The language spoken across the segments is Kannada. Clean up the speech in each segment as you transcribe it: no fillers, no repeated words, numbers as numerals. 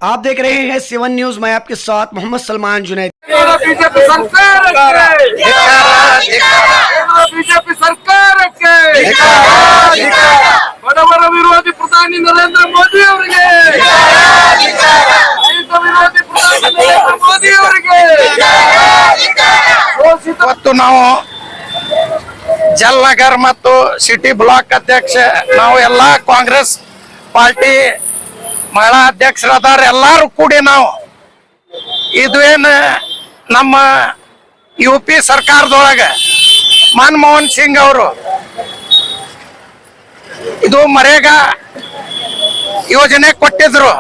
आप देख रहे हैं 7 न्यूज। मैं आपके साथ मोहम्मद सलमान जुनैद। बीजेपी ಸರ್ಕಾರಕ್ಕೆ ಬಡವರ ವಿರೋಧಿ ಪ್ರಧಾನಿ ನರೇಂದ್ರ ಮೋದಿ ಅವರಿಗೆ, ರೈತ ವಿರೋಧಿ ಪ್ರಧಾನಿ ನರೇಂದ್ರ ಮೋದಿ ಅವರಿಗೆ ಇವತ್ತು ನಾವು ಜಲನಗರ್ ಮತ್ತು ಸಿಟಿ ಬ್ಲಾಕ್ ಅಧ್ಯಕ್ಷ ನಾವು ಎಲ್ಲಾ ಕಾಂಗ್ರೆಸ್ ಪಾರ್ಟಿ ಮಹಿಳಾ ಅಧ್ಯಕ್ಷರಾದಾರ ಎಲ್ಲಾರು ಕೂಡಿ ನಾವು ಇದೇನು ನಮ್ಮ UP ಸರ್ಕಾರದೊಳಗೆ ಮನಮೋಹನ್ ಸಿಂಗ್ ಅವರು ಇದು ಮರೇಗಾ ಯೋಜನೆ ಕೊಟ್ಟಿದ್ರು.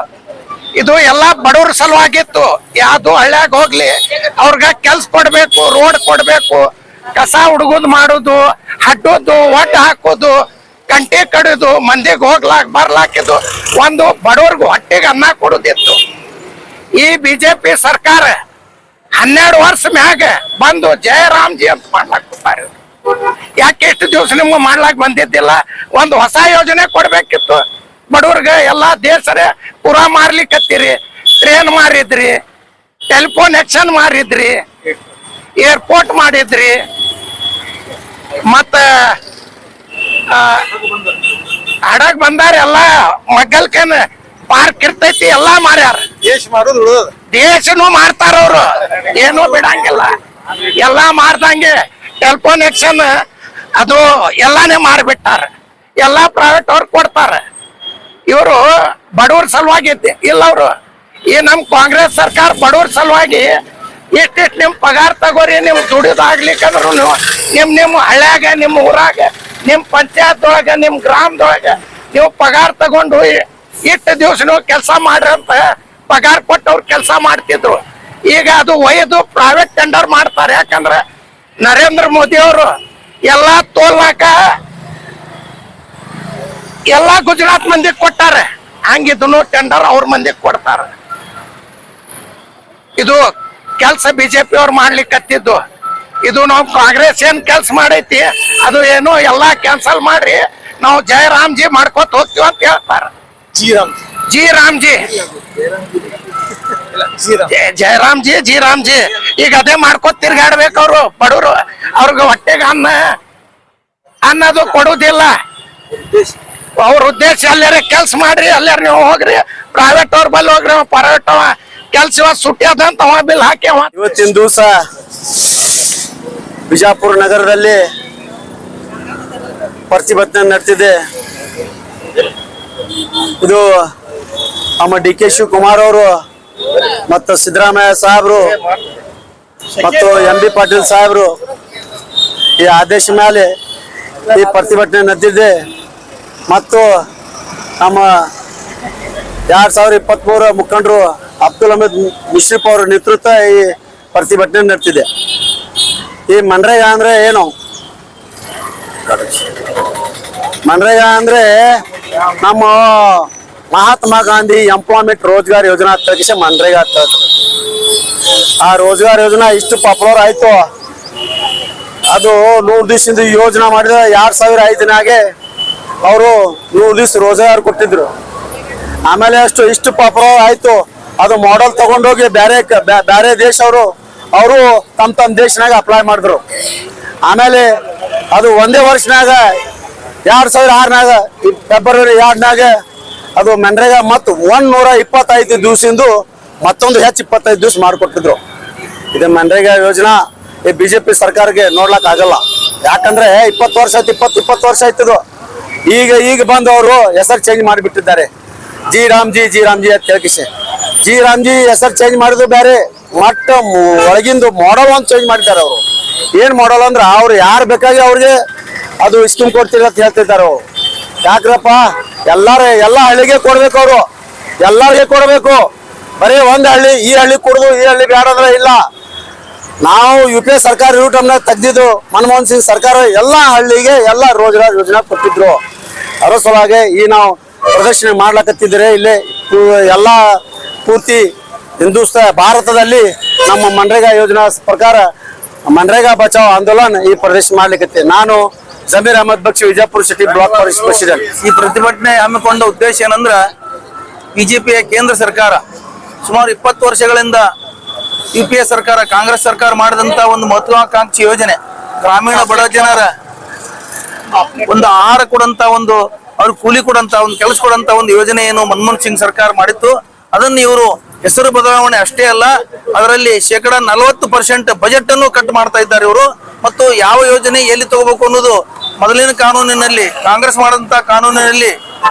ಇದು ಎಲ್ಲಾ ಬಡವ್ರ ಸಲುವಾಗಿತ್ತು. ಯಾವ್ದು ಹಳ್ಳ್ಯಾಗ ಹೋಗ್ಲಿ ಅವ್ರಗ ಕೆಲ್ಸ ಕೊಡ್ಬೇಕು, ರೋಡ್ ಕೊಡ್ಬೇಕು, ಕಸ ಹುಡುಗುದ್ ಮಾಡುದು, ಹಡ್ಡೋದು, ಒಡ್ಡ ಹಾಕೋದು, ಗಂಟೆ ಕಡಿದು, ಮಂದಿಗೆ ಹೋಗ್ಲಾಕ್ ಬರ್ಲಾಕಿದ್ದು, ಒಂದು ಬಡವ್ರಿಗೆ ಹೊಟ್ಟೆಗೆ ಅನ್ನ ಕೊಡುದಿತ್ತು. ಈ ಬಿಜೆಪಿ ಸರ್ಕಾರ 12 ವರ್ಷ ಮ್ಯಾಗ ಬಂದು ಜಯರಾಮ್ಜಿ ಅಂತ ಮಾಡ್ಲಾಕ್ ಬರ್ತಾರೆ. ಯಾಕೆ ಎಷ್ಟು ದಿವಸ ನಿಮ್ಗೆ ಮಾಡ್ಲಾಕ್ ಬಂದಿದ್ದಿಲ್ಲ? ಒಂದು ಹೊಸ ಯೋಜನೆ ಕೊಡ್ಬೇಕಿತ್ತು ಬಡವ್ರಿಗೆ. ಎಲ್ಲಾ ದೇಶರೇ ಪುರಾ ಮಾರ್ಲಿಕ್ಕತ್ತೀರಿ, ಟ್ರೇನ್ ಮಾರಿದ್ರಿ, ಟೆಲಿಫೋನ್ ಎಕ್ಷನ್ ಮಾರಿದ್ರಿ, ಏರ್ಪೋರ್ಟ್ ಮಾಡಿದ್ರಿ, ಮತ್ತ ಹಡಗ್ ಬಂದಾರ ಎಲ್ಲ ಮಗ್ಗಲ್ಕೇನ್ ಪಾರ್ಕ್ ಇರ್ತೈತಿ ಎಲ್ಲಾ ಮಾರ್ಯಾರ. ದೇಶನು ಮಾಡ್ತಾರ ಅವ್ರು, ಏನೂ ಬಿಡಂಗಿಲ್ಲ. ಎಲ್ಲಾ ಮಾಡ್ದಂಗೆ ಟೆಲಿಫೋನ್ ಎಕ್ಷನ್ ಅದು ಎಲ್ಲಾನೇ ಮಾರ್ಬಿಟ್ಟಾರ. ಎಲ್ಲಾ ಪ್ರೈವೇಟ್ ಅವ್ರು ಕೊಡ್ತಾರ. ಇವರು ಬಡವ್ರ ಸಲುವಾಗಿ ಇಲ್ಲ. ಅವರು ಈ ನಮ್ ಕಾಂಗ್ರೆಸ್ ಸರ್ಕಾರ ಬಡವ್ರ ಸಲುವಾಗಿ ಎಷ್ಟಿಷ್ಟು ನಿಮ್ ಪಗಾರ ತಗೋರಿ, ನಿಮ್ ದುಡಿದಾಗ್ಲಿಕ್ಕಂದ್ರು ನಿಮ್ ಹಳ್ಳ್ಯಾಗ, ನಿಮ್ ಊರಾಗ, ನಿಮ್ ಪಂಚಾಯತ್ ಒಳಗ, ನಿಮ್ ಗ್ರಾಮದೊಳಗ ನೀವು ಪಗಾರ ತಗೊಂಡು ಇಷ್ಟು ದಿವಸ ನೀವು ಕೆಲಸ ಮಾಡ್ರಿ ಅಂತ ಪಗಾರ ಕೊಟ್ಟವ್ರು ಕೆಲಸ ಮಾಡ್ತಿದ್ರು. ಈಗ ಅದು ಒಯ್ದು ಪ್ರೈವೇಟ್ ಟೆಂಡರ್ ಮಾಡ್ತಾರೆ. ಯಾಕಂದ್ರೆ ನರೇಂದ್ರ ಮೋದಿ ಅವರು ಎಲ್ಲಾ ತೋಲ್ನಾಕ ಎಲ್ಲಾ ಗುಜರಾತ್ ಮಂದಿಗೆ ಕೊಟ್ಟಾರೆ. ಹಂಗಿದ್ದು ಟೆಂಡರ್ ಅವ್ರ ಮಂದಿಗೆ ಕೊಡ್ತಾರ. ಇದು ಕೆಲ್ಸ ಬಿಜೆಪಿ ಅವ್ರು ಮಾಡ್ಲಿಕ್ಕತ್ತಿದ್ದು. ಇದು ನಾವು ಕಾಂಗ್ರೆಸ್ ಏನ್ ಕೆಲ್ಸ ಮಾಡೈತಿ ಅದು ಏನು ಎಲ್ಲಾ ಕ್ಯಾನ್ಸಲ್ ಮಾಡ್ರಿ, ನಾವು ಜಯರಾಮ್ಜಿ ಮಾಡ್ಕೊತ ಹೋಗ್ತೀವಿ ಅಂತ ಹೇಳ್ತಾರ. ಜಯರಾಮ್ಜಿ ಈಗ ಅದೇ ಮಾಡ್ಕೊತ ತಿರ್ಗಾಡ್ಬೇಕು. ಅವ್ರು ಬಡವರು, ಅವ್ರಿಗೆ ಹೊಟ್ಟೆಗೆ ಅನ್ನೋದು ಕೊಡುವುದಿಲ್ಲ. ಅವ್ರ ಉದ್ದೇಶ ಅಲ್ಲಾರ ಕೆಲ್ಸ ಮಾಡ್ರಿ, ಅಲ್ಲಾರ ನೀವು ಹೋಗ್ರಿ, ಪ್ರೈವೇಟ್ ಅವ್ರ ಬಲ್ಲಿ ಹೋಗ್ರಿ, ಪ್ರೈವೇಟ್ ಕೆಲ್ಸ ಸುಟ್ಟಿ ಅದಂತ ಬಿಲ್ ಹಾಕ್ಯವ. ಇವತ್ತಿನ ದಿವಸ ಬಿಜಾಪುರ ನಗರದಲ್ಲಿ ಪ್ರತಿಭಟನೆ ನಡೆದಿದೆ. ಇದು ನಮ್ಮ DK ಶಿವಕುಮಾರ್ ಅವರು ಮತ್ತು ಸಿದ್ದರಾಮಯ್ಯ ಸಾಹೇಬರು ಮತ್ತು MB ಪಾಟೀಲ್ ಸಾಹೇಬರು ಈ ಆದೇಶ ಮೇಲೆ ಈ ಪ್ರತಿಭಟನೆ ನಡೆದಿದೆ. ಮತ್ತು ನಮ್ಮ 2023 ಮುಖಂಡರು ಅಬ್ದುಲ್ ಹಮೀದ್ ಮುಷ್ರಿಫ್ ಅವರ ನೇತೃತ್ವ ಈ ಪ್ರತಿಭಟನೆ ನಡೆದಿದೆ. ಈ ಮನ್ರೇಗಾ ಅಂದ್ರೆ ಏನು? ಮನ್ರೇಗಾ ಅಂದ್ರೆ ನಮ್ಮ ಮಹಾತ್ಮ ಗಾಂಧಿ ಎಂಪ್ಲಾಯ್ಮೆಂಟ್ ರೋಜ್ಗಾರ್ ಯೋಜನಾ ತಗಿಸಿ ಮನ್ರೇಗಾ ಅಂತ. ಆ ರೋಜ್ಗಾರ್ ಯೋಜನಾ ಇಷ್ಟು ಪಾಪ್ಯುಲರ್ ಆಯ್ತು. ಅದು 100 ದಿವಸದಿಂದ ಯೋಜನಾ ಮಾಡಿದ 2005ನಾಗೆ ಅವರು 100 ದಿವಸ ರೋಜ್ಗಾರ್ ಕೊಟ್ಟಿದ್ರು. ಆಮೇಲೆ ಇಷ್ಟು ಪಾಪ್ಯುಲರ್ ಆಯ್ತು. ಅದು ಮಾಡೆಲ್ ತಗೊಂಡೋಗಿ ಬೇರೆ ದೇಶವರು ಅವರು ತಮ್ಮ ದೇಶನಾಗ ಅಪ್ಲೈ ಮಾಡಿದ್ರು. ಆಮೇಲೆ ಅದು ಒಂದೇ ವರ್ಷನಾಗ 2006ನಾಗ ಫೆಬ್ರವರಿ 2ನಾಗ ಅದು ಮನ್ರೇಗಾ ಮತ್ತು 125 ದಿವಸದಿಂದ ಮತ್ತೊಂದು ಹೆಚ್ಚು 25 ದಿವಸ ಮಾಡಿಕೊಟ್ಟಿದ್ರು. ಇದು ಮನ್ರೇಗಾ ಯೋಜನಾ ಈ ಬಿಜೆಪಿ ಸರ್ಕಾರಕ್ಕೆ ನೋಡ್ಲಕ್ ಆಗಲ್ಲ. ಯಾಕಂದ್ರೆ 20 ವರ್ಷ ಆಯ್ತು, 20 ವರ್ಷ ಆಯ್ತದು. ಈಗ ಬಂದು ಅವರು ಹೆಸರು ಚೇಂಜ್ ಮಾಡಿಬಿಟ್ಟಿದ್ದಾರೆ. ಜಿ ರಾಮ್ಜಿ ಅಂತ ಹೇಳ್ಕಿಸಿ ಜಿ ಹೆಸರು ಚೇಂಜ್ ಮಾಡಿದ್ರು ಬೇರೆ, ಮಟ್ಟ ಒಳಗಿಂದು ಮಾಡಲ್ ಒಂದು ಚೇಂಜ್ ಮಾಡಿದ್ದಾರೆ. ಅವರು ಏನ್ ಮಾಡಲ್ ಅಂದ್ರೆ ಅವ್ರು ಯಾರು ಬೇಕಾಗಿ ಅವ್ರಿಗೆ ಅದು ಸ್ಕೀಮ್ ಕೊಡ್ತೀರ ಅಂತ ಹೇಳ್ತಿದ್ದಾರೆ. ಅವರು ಯಾಕ್ರಪ್ಪ ಎಲ್ಲ ಹಳ್ಳಿಗೆ ಕೊಡ್ಬೇಕು, ಅವರು ಎಲ್ಲರಿಗೆ ಕೊಡ್ಬೇಕು. ಬರೀ ಒಂದ್ ಹಳ್ಳಿ ಈ ಹಳ್ಳಿ ಕೊಡುದು ಈ ಹಳ್ಳಿ ಬೇಡ ಅಂದ್ರೆ ಇಲ್ಲ. ನಾವು UP ಸರ್ಕಾರ ಇರೋ ಟೈಮ್ನಾಗ ತೆಗ್ದಿದ್ದು ಮನಮೋಹನ್ ಸಿಂಗ್ ಸರ್ಕಾರ ಎಲ್ಲಾ ಹಳ್ಳಿಗೆ ಎಲ್ಲ ರೋಜ್ಗಾರ್ ಯೋಜನಾ ಕೊಟ್ಟಿದ್ರು. ಅದರ ಸಲುವಾಗಿ ಈ ನಾವು ಪ್ರದರ್ಶನ ಮಾಡ್ಲಕತ್ತಿದ್ರೆ ಇಲ್ಲಿ ಎಲ್ಲಾ ಪೂರ್ತಿ ಹಿಂದೂಸ್ತಾನ ಭಾರತದಲ್ಲಿ ನಮ್ಮ ಮನ್ರೇಗಾ ಯೋಜನಾ ಪ್ರಕಾರ ಮನ್ರೇಗಾ ಬಚಾವ್ ಆಂದೋಲನ ಈ ಪ್ರದರ್ಶನ ಮಾಡ್ಲಿಕ್ಕೆ. ನಾನು Zameer Ahmed Bakshi, Vijayapura city block president. ಈ ಪ್ರತಿಭಟನೆ ಹಮ್ಮಿಕೊಂಡ ಉದ್ದೇಶ ಏನಂದ್ರ ಬಿಜೆಪಿಯ ಕೇಂದ್ರ ಸರ್ಕಾರ ಸುಮಾರು 20 ವರ್ಷಗಳಿಂದ UPA ಸರ್ಕಾರ, ಕಾಂಗ್ರೆಸ್ ಸರ್ಕಾರ ಮಾಡಿದಂತ ಒಂದು ಮಹತ್ವಾಕಾಂಕ್ಷಿ ಯೋಜನೆ, ಗ್ರಾಮೀಣ ಬಡ ಜನರ ಒಂದು ಆಹಾರ ಕೊಡಂತ ಒಂದು, ಅವ್ರ ಕೂಲಿ ಕೊಡಂತ ಒಂದು, ಕೆಲಸ ಕೊಡಂತ ಒಂದು ಯೋಜನೆ ಏನು ಮನಮೋಹನ್ ಸಿಂಗ್ ಸರ್ಕಾರ ಮಾಡಿತ್ತು, ಅದನ್ನು ಇವರು ಹೆಸರು ಬದಲಾವಣೆ ಅಷ್ಟೇ ಅಲ್ಲ, ಅದರಲ್ಲಿ 40% ಬಜೆಟ್ ಅನ್ನು ಕಟ್ ಮಾಡ್ತಾ ಇದ್ದಾರೆ ಇವರು. ಮತ್ತು ಯಾವ ಯೋಜನೆ ಎಲ್ಲಿ ತಗೋಬೇಕು ಅನ್ನೋದು ಮೊದಲಿನ ಕಾನೂನಿನಲ್ಲಿ, ಕಾಂಗ್ರೆಸ್ ಮಾಡಿದಂತ ಕಾನೂನಿನಲ್ಲಿ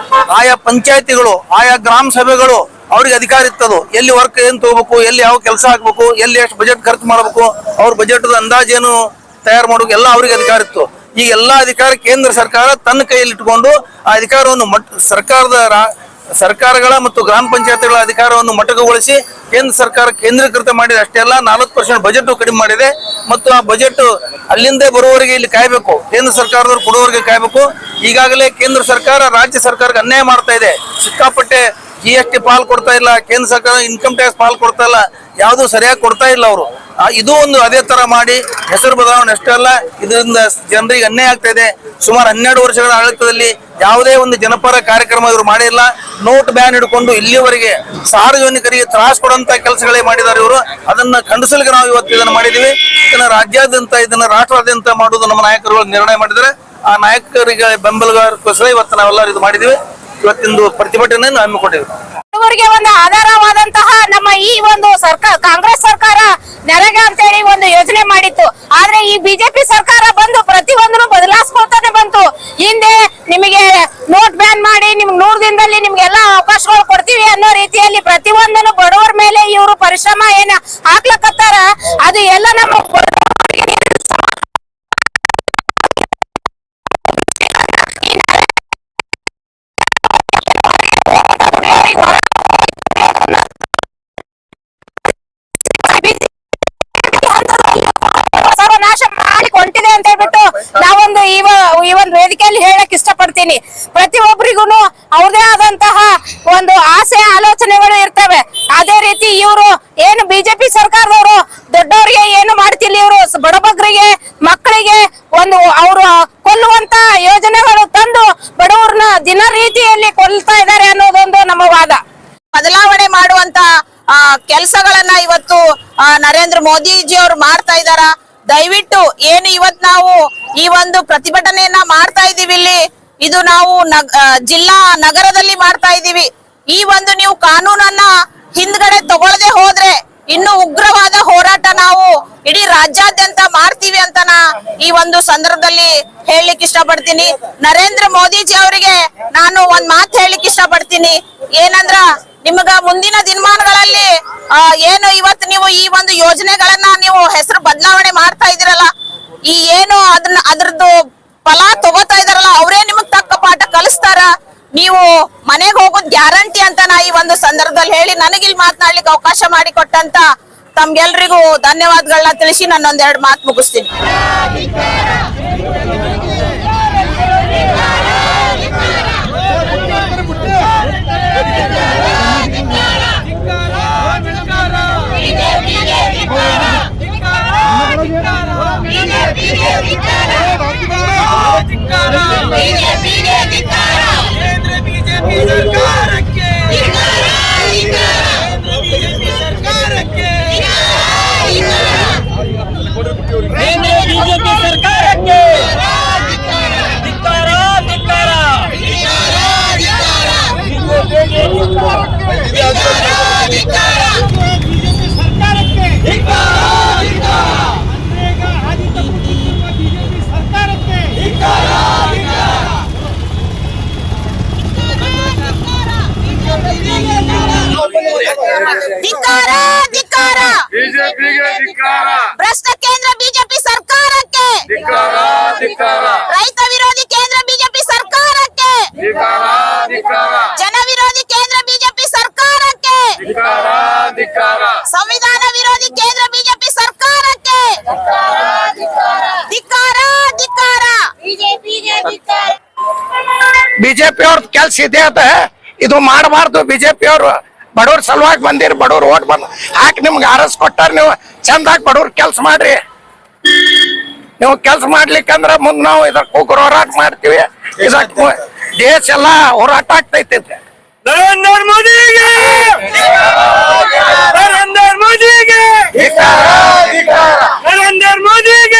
ಆಯಾ ಪಂಚಾಯತಿಗಳು, ಆಯಾ ಗ್ರಾಮ ಸಭೆಗಳು ಅವ್ರಿಗೆ ಅಧಿಕಾರ ಇತ್ತದು, ಎಲ್ಲಿ ವರ್ಕ್ ಏನ್ ತಗೋಬೇಕು, ಎಲ್ಲಿ ಯಾವ ಕೆಲಸ ಹಾಕ್ಬೇಕು, ಎಲ್ಲಿ ಎಷ್ಟು ಬಜೆಟ್ ಖರ್ಚು ಮಾಡಬೇಕು, ಅವ್ರ ಬಜೆಟ್ ಅಂದಾಜೇನು ತಯಾರು ಮಾಡೋಕೆ ಎಲ್ಲ ಅವ್ರಿಗೆ ಅಧಿಕಾರ ಇತ್ತು. ಈಗ ಎಲ್ಲಾ ಅಧಿಕಾರ ಕೇಂದ್ರ ಸರ್ಕಾರ ತನ್ನ ಕೈಯಲ್ಲಿ ಇಟ್ಕೊಂಡು ಆ ಅಧಿಕಾರವನ್ನು ಸರ್ಕಾರಗಳ ಮತ್ತು ಗ್ರಾಮ ಪಂಚಾಯತ್ಗಳ ಅಧಿಕಾರವನ್ನು ಮೊಟಕುಗೊಳಿಸಿ ಕೇಂದ್ರ ಸರ್ಕಾರ ಕೇಂದ್ರೀಕೃತ ಮಾಡಿದೆ. ಅಷ್ಟೇ ಅಲ್ಲ, 40% ಬಜೆಟ್ ಕಡಿಮೆ ಮಾಡಿದೆ. ಮತ್ತು ಆ ಬಜೆಟ್ ಅಲ್ಲಿಂದೇ ಬರುವವರೆಗೆ ಇಲ್ಲಿ ಕಾಯ್ಬೇಕು, ಕೇಂದ್ರ ಸರ್ಕಾರದವ್ರು ಕೊಡುವವರೆಗೆ ಕಾಯ್ಬೇಕು. ಈಗಾಗಲೇ ಕೇಂದ್ರ ಸರ್ಕಾರ ರಾಜ್ಯ ಸರ್ಕಾರಕ್ಕೆ ಅನ್ಯಾಯ ಮಾಡ್ತಾ ಇದೆ. ಸಿಕ್ಕಾಪಟ್ಟೆ GST ಪಾಲ್ ಕೊಡ್ತಾ ಇಲ್ಲ, ಕೇಂದ್ರ ಸರ್ಕಾರ ಇನ್ಕಮ್ ಟ್ಯಾಕ್ಸ್ ಪಾಲ್ ಕೊಡ್ತಾ ಇಲ್ಲ, ಯಾವುದು ಸರಿಯಾಗಿ ಕೊಡ್ತಾ ಇಲ್ಲ ಅವರು. ಇದು ಒಂದು ಅದೇ ತರ ಮಾಡಿ ಹೆಸರು ಬದಲಾವಣೆ ಅಷ್ಟೇ ಅಲ್ಲ, ಇದರಿಂದ ಜನರಿಗೆ ಅನ್ಯಾಯ ಆಗ್ತಾ ಇದೆ. ಸುಮಾರು 12 ವರ್ಷಗಳ ಆಡಳಿತದಲ್ಲಿ ಯಾವುದೇ ಒಂದು ಜನಪರ ಕಾರ್ಯಕ್ರಮ ಇವರು ಮಾಡಿಲ್ಲ. ನೋಟ್ ಬ್ಯಾನ್ ಹಿಡ್ಕೊಂಡು ಇಲ್ಲಿವರೆಗೆ ಸಾರ್ವಜನಿಕರಿಗೆ ತ್ರಾಸ ಕೊಡುವಂತ ಕೆಲಸಗಳೇ ಮಾಡಿದ್ದಾರೆ ಇವರು. ಅದನ್ನ ಖಂಡಿಸಲಿಕ್ಕೆ ನಾವು ಇವತ್ತು ಇದನ್ನ ಮಾಡಿದೀವಿ. ಇದನ್ನ ರಾಜ್ಯಾದ್ಯಂತ, ಇದನ್ನ ರಾಷ್ಟ್ರಾದ್ಯಂತ ಮಾಡುವುದು ನಮ್ಮ ನಾಯಕರುಗಳು ನಿರ್ಣಯ ಮಾಡಿದರೆ, ಆ ನಾಯಕರಿಗೆ ಬೆಂಬಲಗೋಸ್ಕರ ಇವತ್ತು ನಾವೆಲ್ಲರೂ ಇದು ಮಾಡಿದೀವಿ. ಇವತ್ತಿಂದು ಪ್ರತಿಭಟನೆಯನ್ನು ಹಮ್ಮಿಕೊಂಡಿದ್ದೀವಿ. ಇವರಿಗೆ ಒಂದು ಆಧಾರವಾದಂತಹ ನಮ್ಮ ಈ ಒಂದು ಸರ್ಕಾರ, ಕಾಂಗ್ರೆಸ್ ಸರ್ಕಾರ ನೆರಗೆ ಅಂತ ಹೇಳಿ ಒಂದು ಯೋಜನೆ ಮಾಡಿತ್ತು. ಆದ್ರೆ ಈ ಬಿಜೆಪಿ ಸರ್ಕಾರ ಬಂದು ಪ್ರತಿಯೊಂದನ್ನು ಬದಲಾಯಿಸ್ಕೊಳ್ತಾನೆ ಬಂತು. ಹಿಂದೆ ನಿಮಗೆ ನೋಟ್ ಬ್ಯಾನ್ ಮಾಡಿ ನಿಮ್ಗೆ 100 ದಿನದಲ್ಲಿ ನಿಮ್ಗೆಲ್ಲಾ ಅವಕಾಶಗಳು ಕೊಡ್ತೀವಿ ಅನ್ನೋ ರೀತಿಯಲ್ಲಿ ಪ್ರತಿಯೊಂದನ್ನು ಬಡವರ ಮೇಲೆ ಇವರು ಪರಿಶ್ರಮ ಏನ ಹಾಕ್ಲಕತ್ತಾರ, ಅದು ಎಲ್ಲ ನಮ್ಮ ಸರ್ವನಾಶ ಮಾಡಿ ಕೊಂಡಿದೆ ಅಂತ ಹೇಳ್ಬಿಟ್ಟು ನಾವೊಂದು ಈ ಒಂದು ವೇದಿಕೆಯಲ್ಲಿ ಹೇಳಕ್ ಇಷ್ಟಪಡ್ತೀನಿ. ಪ್ರತಿಯೊಬ್ಬರಿಗೂ ಅವ್ರದೇ ಆದಂತಹ ಒಂದು ಆಸೆ ಆಲೋಚನೆಗಳು ಇರ್ತವೆ. ಅದೇ ರೀತಿ ಇವರು ಏನು ಬಿಜೆಪಿ ಸರ್ಕಾರದವರು ದೊಡ್ಡವರಿಗೆ ಏನು ಮಾಡ್ತಿಲ್ಲ, ಇವರು ಬಡಬಗ್ರಿಗೆ ಮಕ್ಕಳಿಗೆ ಒಂದು ಅವರು ಕೊಲ್ಲುವಂತ ಯೋಜನೆಗಳು ತಂದು ಬಡವರನ್ನ ದಿನ ರೀತಿಯಲ್ಲಿ ಕೊಲ್ತಾ ಇದ್ದಾರೆ ಅನ್ನೋದೊಂದು ನಮ್ಮ ವಾದ. ಬದಲಾವಣೆ ಮಾಡುವಂತ ಕೆಲಸಗಳನ್ನ ಇವತ್ತು ನರೇಂದ್ರ ಮೋದಿಜಿ ಅವರು ಮಾಡ್ತಾ ಇದಾರ. ದಯವಿಟ್ಟು ಏನು ಇವತ್ ನಾವು ಈ ಒಂದು ಪ್ರತಿಭಟನೆಯನ್ನ ಮಾಡ್ತಾ ಇದೀವಿ, ಇಲ್ಲಿ ಇದು ನಾವು ಜಿಲ್ಲಾ ನಗರದಲ್ಲಿ ಮಾಡ್ತಾ ಇದೀವಿ. ಈ ಒಂದು ನೀವು ಕಾನೂನನ್ನ ಹಿಂದ್ಗಡೆ ತಗೊಳ್ಳದೆ ಹೋದ್ರೆ ಇನ್ನು ಉಗ್ರವಾದ ಹೋರಾಟ ನಾವು ಇಡೀ ರಾಜ್ಯಾದ್ಯಂತ ಮಾಡ್ತೀವಿ ಅಂತ ಈ ಒಂದು ಸಂದರ್ಭದಲ್ಲಿ ಹೇಳಲಿಕ್ಕೆ ಇಷ್ಟಪಡ್ತೀನಿ. ನರೇಂದ್ರ ಮೋದಿಜಿ ಅವರಿಗೆ ನಾನು ಒಂದ್ ಮಾತು ಹೇಳಲಿಕ್ಕೆ ಇಷ್ಟಪಡ್ತೀನಿ. ಏನಂದ್ರ ನಿಮಗ ಮುಂದಿನ ದಿನಮಾನಗಳಲ್ಲಿ ಏನು ಇವತ್ತು ನೀವು ಈ ಒಂದು ಯೋಜನೆಗಳನ್ನ ನೀವು ಹೆಸರು ಬದಲಾವಣೆ ಮಾಡ್ತಾ ಇದೀರಲ್ಲ, ಈ ಏನು ಅದ್ರದ್ದು ಫಲ ತಗೋತಾ ಇದಾರಲ್ಲ, ಅವರೇ ನಿಮಗ್ ತಕ್ಕ ಪಾಠ ಕಲಿಸ್ತಾರ. ನೀವು ಮನೆಗೆ ಹೋಗೋದ್ ಗ್ಯಾರಂಟಿ ಅಂತ ನಾ ಈ ಒಂದು ಸಂದರ್ಭದಲ್ಲಿ ಹೇಳಿ ನನಗಿಲ್ಲಿ ಮಾತನಾಡ್ಲಿಕ್ಕೆ ಅವಕಾಶ ಮಾಡಿಕೊಟ್ಟಂತ ತಮ್ಗೆಲ್ರಿಗೂ ಧನ್ಯವಾದಗಳನ್ನ ತಿಳಿಸಿ ನನ್ನೊಂದೆರಡು ಮಾತು ಮುಗಿಸ್ತೀನಿ. ಭ್ರಷ್ಟ ಕೇಂದ್ರ ಬಿಜೆಪಿ ಸರ್ಕಾರಕ್ಕೆ, ರೈತ ವಿರೋಧಿ ಕೇಂದ್ರ ಬಿಜೆಪಿ ಸರ್ಕಾರಕ್ಕೆ, ಜನ ವಿರೋಧಿ ಕೇಂದ್ರ ಬಿಜೆಪಿ ಸರ್ಕಾರಕ್ಕೆ, ಸಂವಿಧಾನ ವಿರೋಧಿ ಕೇಂದ್ರ ಬಿಜೆಪಿ ಸರ್ಕಾರಕ್ಕೆ ಧಿಕ್ಕಾರ, ಧಿಕ್ಕಾರ. ಬಿಜೆಪಿ ಅವ್ರ ಕೆಲ್ಸ ಇದೆ ಅಂತ ಇದು ಮಾಡಬಾರ್ದು. ಬಿಜೆಪಿ ಅವರು ಬಡವ್ರ ಸಲುವಾಗಿ ಬಂದಿರಿ, ಬಡವ್ರು ಓಟ್ ಬಂದ್ ಹಾಕಿ ನಿಮ್ಗೆ ಆರಸ್ ಕೊಟ್ಟಾರ. ನೀವು ಚಂದಾಗಿ ಬಡವ್ರ ಕೆಲ್ಸ ಮಾಡ್ರಿ. ನೀವು ಕೆಲ್ಸ ಮಾಡ್ಲಿಕ್ಕಂದ್ರ ಮುಂದ್ ನಾವು ಇದಕ್ಕೆ ಹೋಗ್ರ ಹೋರಾಟ ಮಾಡ್ತೀವಿ. ಇದಕ್ಕೆ ದೇಶ ಎಲ್ಲಾ ಹೋರಾಟ ಆಗ್ತೈತಿ. ನರೇಂದ್ರ ಮೋದಿಗೆ ನರೇಂದ್ರ ಮೋದಿಗೆ ನರೇಂದ್ರ ಮೋದಿಗೆ